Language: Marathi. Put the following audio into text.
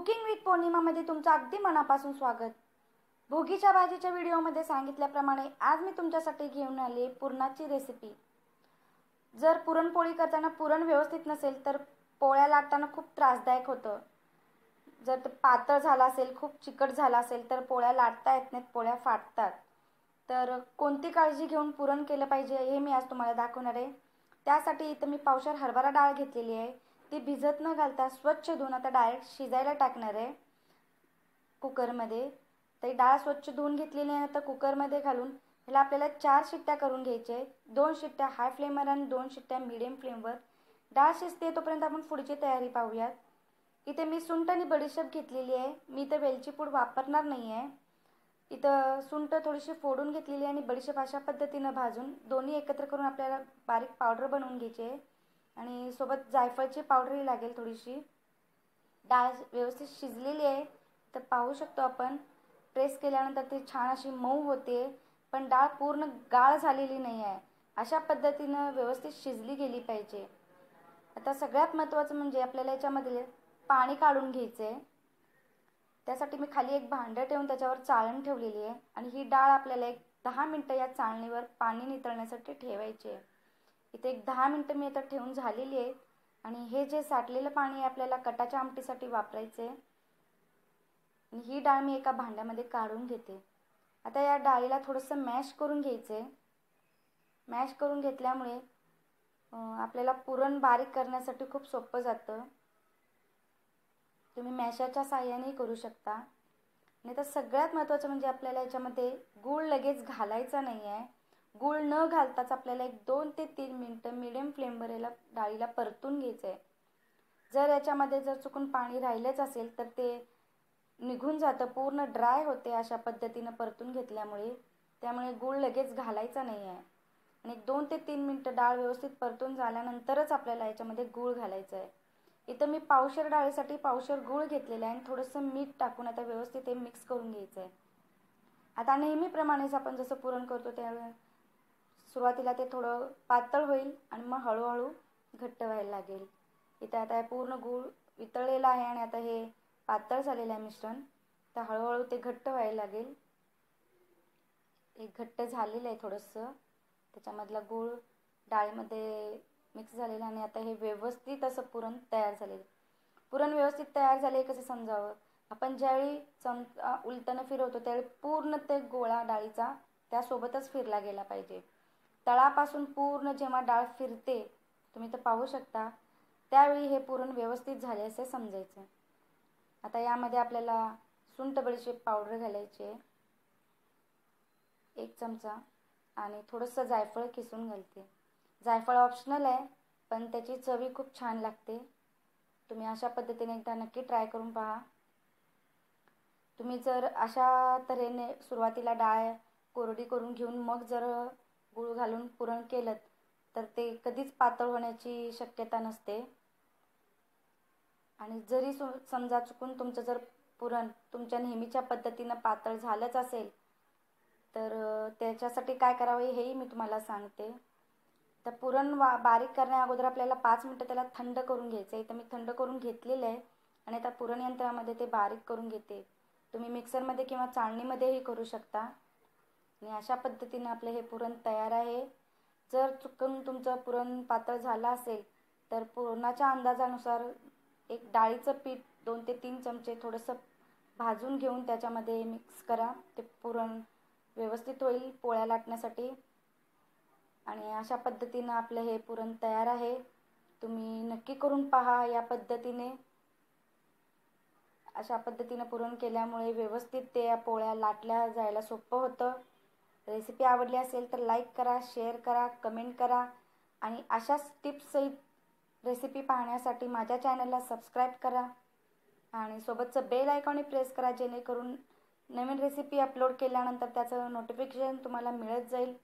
कुकिंग विथ पौर्णिमामध्ये तुमचं अगदी मनापासून स्वागत। भोगीच्या भाजीच्या व्हिडिओमध्ये सांगितल्याप्रमाणे आज मी तुमच्यासाठी घेऊन आले पुरणाची रेसिपी। जर पुरणपोळी करताना पुरण व्यवस्थित नसेल तर पोळ्या लाटताना खूप त्रासदायक होतं। जर ते पातळ झाला असेल, खूप चिकट झाला असेल तर पोळ्या लाटता येत नाहीत, पोळ्या फाटतात। तर कोणती काळजी घेऊन पुरण केलं पाहिजे हे मी आज तुम्हाला दाखवणार आहे। त्यासाठी इथं मी पावशेर हरभरा डाळ घेतलेली आहे। ती भिजत न घालता स्वच्छ धुवून आता डायरेक्ट शिजायला टाकणार आहे कुकरमध्ये। तर डाळ स्वच्छ धुवून घेतलेली आहे। आता कुकरमध्ये घालून ह्याला आपल्याला 4 शिट्ट्या करून घ्यायचे आहेत। 2 शिट्ट्या हाय फ्लेमवर आणि 2 शिट्ट्या मीडियम फ्लेमवर। डाळ शिजते तोपर्यंत आपण पुढची तयारी पाहूयात। इथे मी सुंठ आणि बडीशेप घेतलेली आहे। मी इथे वेलची पूड वापरणार नाही आहे। इथं सुंठ थोडीशी फोडून घेतलेली आणि बडीशेप अशा पद्धतीने भाजून दोन्ही एकत्र करून आपल्याला बारीक पावडर बनवून घ्यायची आहे। आणि सोबत जायफळची पावडरही लागेल थोडीशी। डाळ व्यवस्थित शिजलेली आहे तर पाहू शकतो आपण, प्रेस केल्यानंतर ती छान अशी मऊ होते, पण डाळ पूर्ण गाळ झालेली नाही आहे। अशा पद्धतीने व्यवस्थित शिजली गेली पाहिजे। आता सगळ्यात महत्त्वाचं म्हणजे आपल्याला याच्यामध्ये पाणी काढून घ्यायचं आहे। त्यासाठी मी खाली एक भांडं ठेवून त्याच्यावर चाळण ठेवलेली आहे आणि ही डाळ आपल्याला एक 10 मिनिटं या चाळणीवर पाणी नितळण्यासाठी ठेवायची आहे। इथे एक 10 मिनिटं मी आता ठेवून झालेली आहे आणि हे जे साठलेलं पाणी आपल्याला कटाच्या आमटीसाठी वापरायचे आहे। आणि ही डाळ मी एका भांड्यामध्ये काढून घेते। आता या डाळीला थोडंसं मॅश करून घ्यायचं आहे। मॅश करून घेतल्यामुळे आपल्याला पुरण बारीक करण्यासाठी खूप सोपं जातं। तुम्ही मॅशरच्या साहाय्याने करू शकता। आणि तर सगळ्यात महत्त्वाचं म्हणजे आपल्याला याच्यामध्ये गूळ लगेच घालायचा नाही आहे। गूळ न घालताच आपल्याला एक 2 ते 3 मिनिटं मीडियम फ्लेमवर याला डाळीला परतून घ्यायचं आहे। जर याच्यामध्ये जर चुकून पाणी राहिलंच असेल तर ते निघून जातं, पूर्ण ड्राय होते अशा पद्धतीनं परतून घेतल्यामुळे। त्यामुळे गूळ लगेच घालायचा नाही आहे। आणि 2 ते 3 मिनिटं डाळ व्यवस्थित परतून झाल्यानंतरच आपल्याला याच्यामध्ये गूळ घालायचं आहे। इथं मी पावशेर डाळीसाठी पावशेर गूळ घेतलेला आहे आणि थोडंसं मीठ टाकून आता व्यवस्थित हे मिक्स करून घ्यायचं आहे। आता नेहमीप्रमाणेच आपण जसं पुरण करतो त्यावेळेस सुरुवातीला ते थोडं पातळ होईल आणि मग हळूहळू घट्ट व्हायला लागेल। इथे आता पूर्ण गूळ वितळलेला आहे आणि आता हे पातळ झालेलं आहे मिश्रण। तर हळूहळू ते घट्ट व्हायला लागेल। एक घट्ट झालेलं आहे थोडंसं, त्याच्यामधला गूळ डाळीमध्ये मिक्स झालेला आणि आता हे व्यवस्थित असं पुरण तयार झालेलं। पुरण व्यवस्थित तयार झाले कसं समजावं, आपण ज्यावेळी उलटणं फिरवतो त्यावेळी पूर्ण ते गोळा डाळीचा त्यासोबतच फिरला गेला पाहिजे। तळापासून पूर्ण जेव्हा डाळ फिरते, तुम्ही तर पाहू शकता, त्यावेळी हे पुरण व्यवस्थित झाले असे समजायचं। आता यामध्ये आपल्याला सुंठ बडीशेप पावडर घालायची आहे 1 चमचा आणि थोडंसं जायफळ किसून घालते। जायफळ ऑप्शनल आहे पण त्याची चवी खूप छान लागते। तुम्ही अशा पद्धतीने एकदा नक्की ट्राय करून पहा। तुम्ही जर अशा तऱ्हेने सुरुवातीला डाळ कोरडी करून घेऊन मग जर गूळ घालून पुरण केलं तर ते कधीच पातळ होण्याची शक्यता नसते। आणि जरी समजा चुकून तुमचं जर पुरण तुमच्या नेहमीच्या पद्धतीनं पातळ झालंच असेल तर त्याच्यासाठी काय करावं हेही मी तुम्हाला सांगते। तर पुरण बारीक करण्या अगोदर आपल्याला 5 मिनिटं त्याला थंड करून घ्यायचं आहे। तर मी थंड करून घेतलेलं आहे आणि आता पुरण यंत्रामध्ये ते बारीक करून घेते। तुम्ही मिक्सरमध्ये किंवा चाळणीमध्येही करू शकता। आणि अशा पद्धतीने आपलं हे पुरण तयार आहे। जर चुकून तुमचं पुरण पातळ झालं असेल तर पुरणाच्या अंदाजानुसार एक डाळीचं पीठ 2 ते 3 चमचे थोडंसं भाजून घेऊन त्याच्यामध्ये मिक्स करा। ते पुरण व्यवस्थित होईल पोळ्या लाटण्यासाठी। आणि अशा पद्धतीने आपलं हे पुरण तयार आहे। तुम्ही नक्की करून पहा या पद्धतीने। अशा पद्धतीने पुरण केल्यामुळे व्यवस्थित ते पोळ्या लाटल्या जायला सोपं होतं। रेसिपी आवडली असेल तर लाईक करा, शेअर करा, कमेंट करा आणि अशाच टिप्ससहित रेसिपी पाहण्यासाठी माझ्या चॅनलला सबस्क्राईब करा आणि सोबतचं बेल आयकॉन प्रेस करा, जेणेकरून नवीन रेसिपी अपलोड केल्यानंतर त्याचं नोटिफिकेशन तुम्हाला मिळत जाईल।